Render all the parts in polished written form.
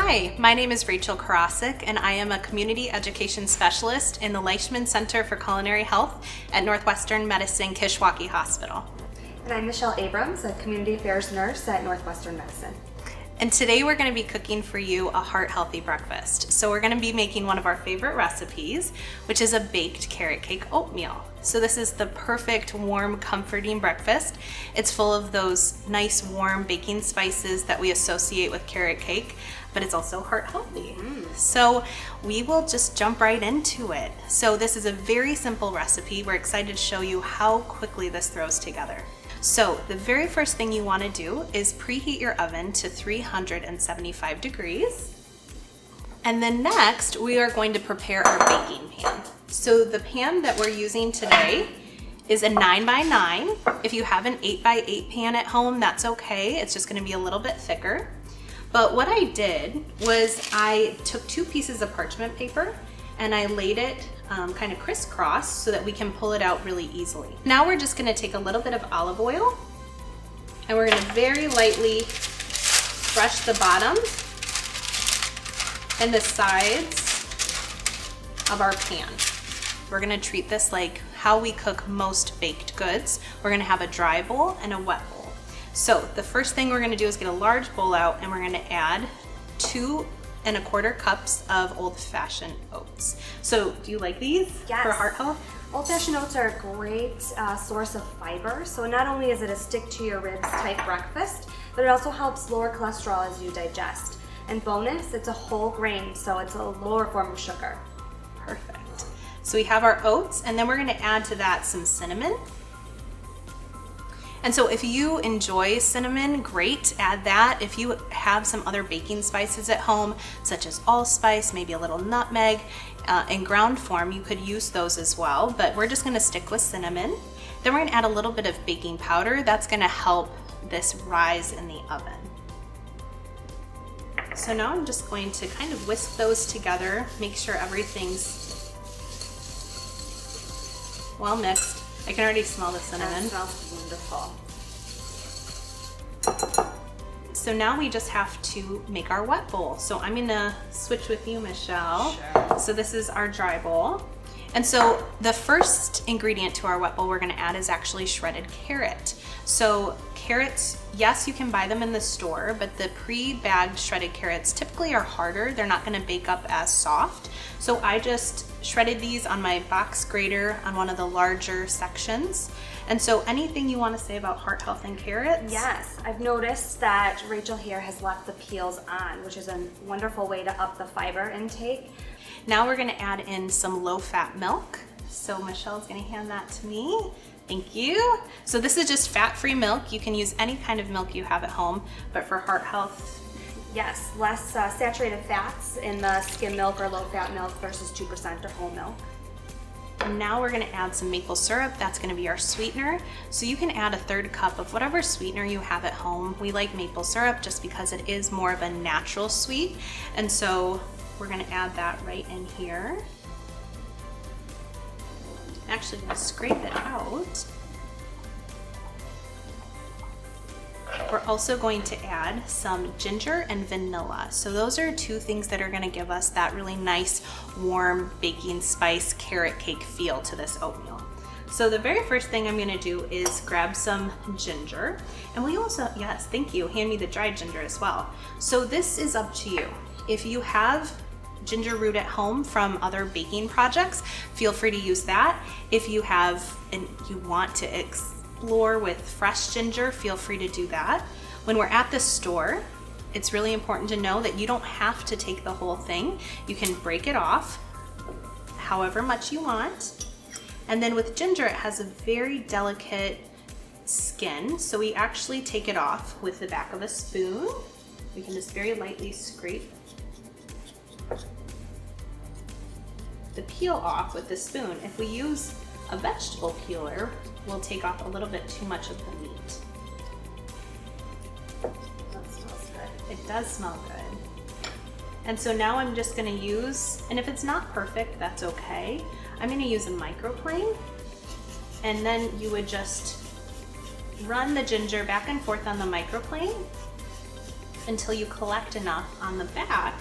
Hi, my name is Rachel Karasik, and I am a community education specialist in the Leishman Center for Culinary Health at Northwestern Medicine Kishwaukee Hospital. And I'm Michelle Abrams, a community affairs nurse at Northwestern Medicine. And today we're going to be cooking for you a heart-healthy breakfast. So we're going to be making one of our favorite recipes, which is a baked carrot cake oatmeal. So this is the perfect, warm, comforting breakfast. It's full of those nice, warm baking spices that we associate with carrot cake, but it's also heart-healthy. So we will just jump right into it. So this is a very simple recipe. We're excited to show you how quickly this throws together. So the very first thing you want to do is preheat your oven to 375 degrees. And then next we are going to prepare our baking pan. So the pan that we're using today is a 9x9. If you have an 8x8 pan at home, that's okay. It's just going to be a little bit thicker. But what I did was I took 2 pieces of parchment paper and I laid it kind of crisscross so that we can pull it out really easily. Now we're just gonna take a little bit of olive oil and we're gonna very lightly brush the bottom and the sides of our pan. We're gonna treat this like how we cook most baked goods. We're gonna have a dry bowl and a wet bowl. So the first thing we're gonna do is get a large bowl out and we're gonna add 2 1/4 cups of old-fashioned oats. So do you like these for heart health? Old-fashioned oats are a great source of fiber. So not only is it a stick-to-your-ribs type breakfast, but it also helps lower cholesterol as you digest. And bonus, it's a whole grain, so it's a lower form of sugar. Perfect. So we have our oats, and then we're gonna add to that some cinnamon. And so if you enjoy cinnamon, great, add that. If you have some other baking spices at home, such as allspice, maybe a little nutmeg, in ground form, you could use those as well, but we're just gonna stick with cinnamon. Then we're gonna add a little bit of baking powder. That's gonna help this rise in the oven. So now I'm just going to kind of whisk those together, make sure everything's well mixed. I can already smell the cinnamon. That smells wonderful. So now we just have to make our wet bowl. So I'm gonna switch with you, Michelle. Sure. So this is our dry bowl. And so the first ingredient to our wet bowl we're gonna add is actually shredded carrot. So carrots, yes, you can buy them in the store, but the pre-bagged shredded carrots typically are harder. They're not gonna bake up as soft. So I just shredded these on my box grater on one of the larger sections. And so anything you want to say about heart health and carrots? Yes, I've noticed that Rachel here has left the peels on, which is a wonderful way to up the fiber intake. Now we're going to add in some low-fat milk. So Michelle's going to hand that to me. Thank you. So this is just fat-free milk. You can use any kind of milk you have at home, but for heart health, yes, less saturated fats in the skim milk or low-fat milk versus 2% or whole milk. And now we're gonna add some maple syrup. That's gonna be our sweetener. So you can add a 1/3 cup of whatever sweetener you have at home. We like maple syrup just because it is more of a natural sweet. And so we're gonna add that right in here. Actually, I'm gonna scrape it out. We're also going to add some ginger and vanilla. So those are 2 things that are gonna give us that really nice, warm, baking spice carrot cake feel to this oatmeal. So the very first thing I'm gonna do is grab some ginger. And we also, yes, thank you, hand me the dried ginger as well. So this is up to you. If you have ginger root at home from other baking projects, feel free to use that. If you have, and you want to explore with fresh ginger, feel free to do that. When we're at the store, it's really important to know that you don't have to take the whole thing. You can break it off however much you want. And then with ginger, it has a very delicate skin, so we actually take it off with the back of a spoon. We can just very lightly scrape the peel off with the spoon. If we use a vegetable peeler, we'll take off a little bit too much of the meat. That smells good. It does smell good. And so now I'm just gonna use, and if it's not perfect, that's okay. I'm gonna use a microplane, and then you would just run the ginger back and forth on the microplane until you collect enough on the back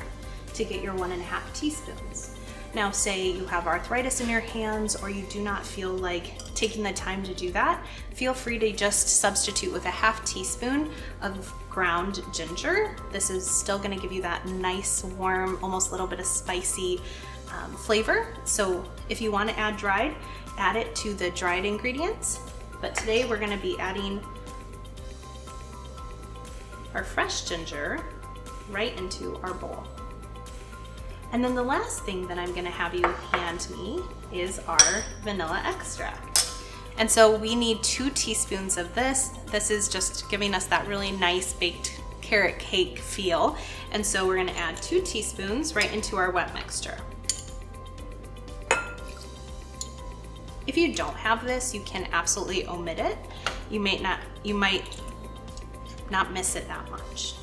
to get your 1.5 teaspoons. Now, say you have arthritis in your hands or you do not feel like taking the time to do that, feel free to just substitute with a 1/2 teaspoon of ground ginger. This is still gonna give you that nice, warm, almost a little bit of spicy flavor. So if you wanna add dried, add it to the dried ingredients. But today we're gonna be adding our fresh ginger right into our bowl. And then the last thing that I'm gonna have you hand me is our vanilla extract. And so we need 2 teaspoons of this. This is just giving us that really nice baked carrot cake feel. And so we're gonna add 2 teaspoons right into our wet mixture. If you don't have this, you can absolutely omit it. You might not miss it that much.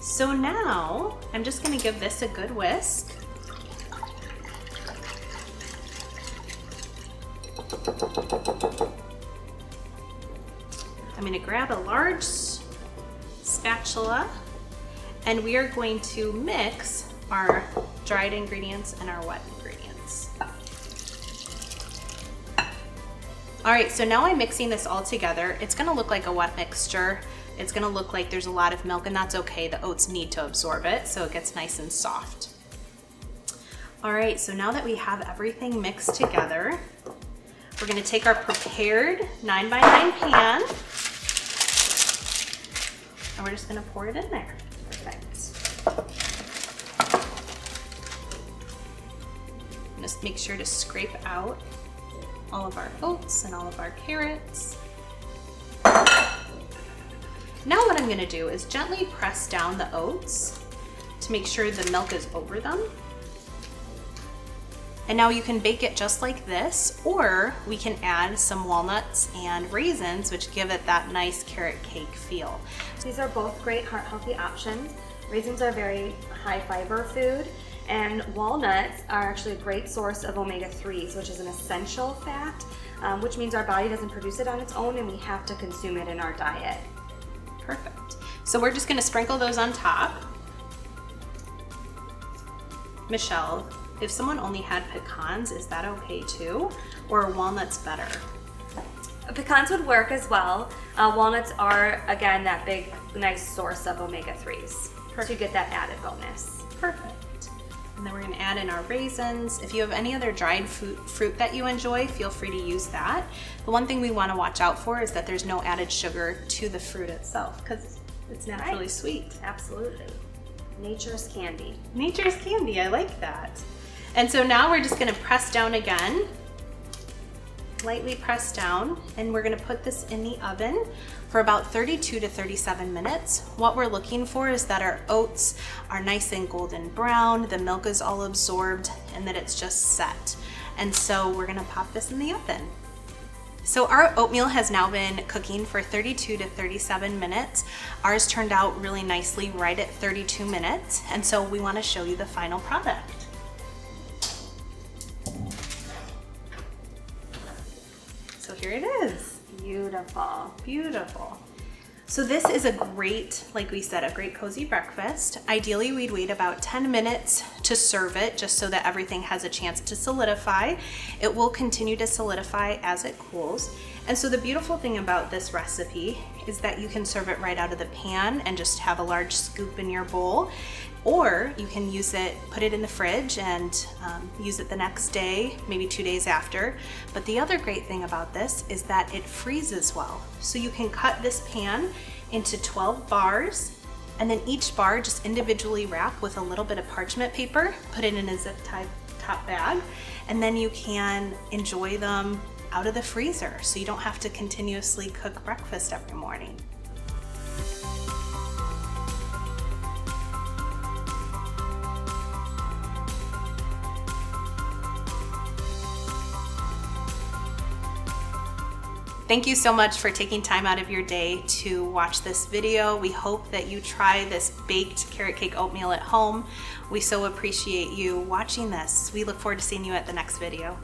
So now I'm just gonna give this a good whisk. I'm gonna grab a large spatula and we are going to mix our dried ingredients and our wet ingredients. All right, so now I'm mixing this all together. It's gonna look like a wet mixture. It's gonna look like there's a lot of milk, and that's okay. The oats need to absorb it so it gets nice and soft. All right, so now that we have everything mixed together, we're gonna take our prepared 9x9 pan and we're just gonna pour it in there. Perfect. Just make sure to scrape out all of our oats and all of our carrots. Now what I'm gonna do is gently press down the oats to make sure the milk is over them. And now you can bake it just like this, or we can add some walnuts and raisins, which give it that nice carrot cake feel. These are both great heart-healthy options. Raisins are a very high fiber food, and walnuts are actually a great source of omega-3s, which is an essential fat, which means our body doesn't produce it on its own and we have to consume it in our diet. Perfect. So we're just gonna sprinkle those on top. Michelle, if someone only had pecans, is that okay too? Or are walnuts better? Pecans would work as well. Walnuts are, again, that big, nice source of omega-3s. So you get that added bonus. Perfect. And then we're gonna add in our raisins. If you have any other dried fruit that you enjoy, feel free to use that. The one thing we wanna watch out for is that there's no added sugar to the fruit itself, because it's naturally sweet. Absolutely. Nature's candy. Nature's candy, I like that. And so now we're just gonna press down again, lightly press down, and we're gonna put this in the oven for about 32 to 37 minutes. What we're looking for is that our oats are nice and golden brown, the milk is all absorbed, and that it's just set. And so we're gonna pop this in the oven. So our oatmeal has now been cooking for 32 to 37 minutes. Ours turned out really nicely right at 32 minutes. And so we wanna show you the final product. So here it is. Beautiful. Beautiful. So this is a great, like we said, a great cozy breakfast. Ideally, we'd wait about 10 minutes to serve it just so that everything has a chance to solidify. It will continue to solidify as it cools. And so the beautiful thing about this recipe is that you can serve it right out of the pan and just have a large scoop in your bowl. Or you can use it, put it in the fridge and use it the next day, maybe 2 days after. But the other great thing about this is that it freezes well. So you can cut this pan into 12 bars, and then each bar just individually wrap with a little bit of parchment paper, put it in a zip tie top bag, and then you can enjoy them out of the freezer so you don't have to continuously cook breakfast every morning. Thank you so much for taking time out of your day to watch this video. We hope that you try this baked carrot cake oatmeal at home. We so appreciate you watching this. We look forward to seeing you at the next video.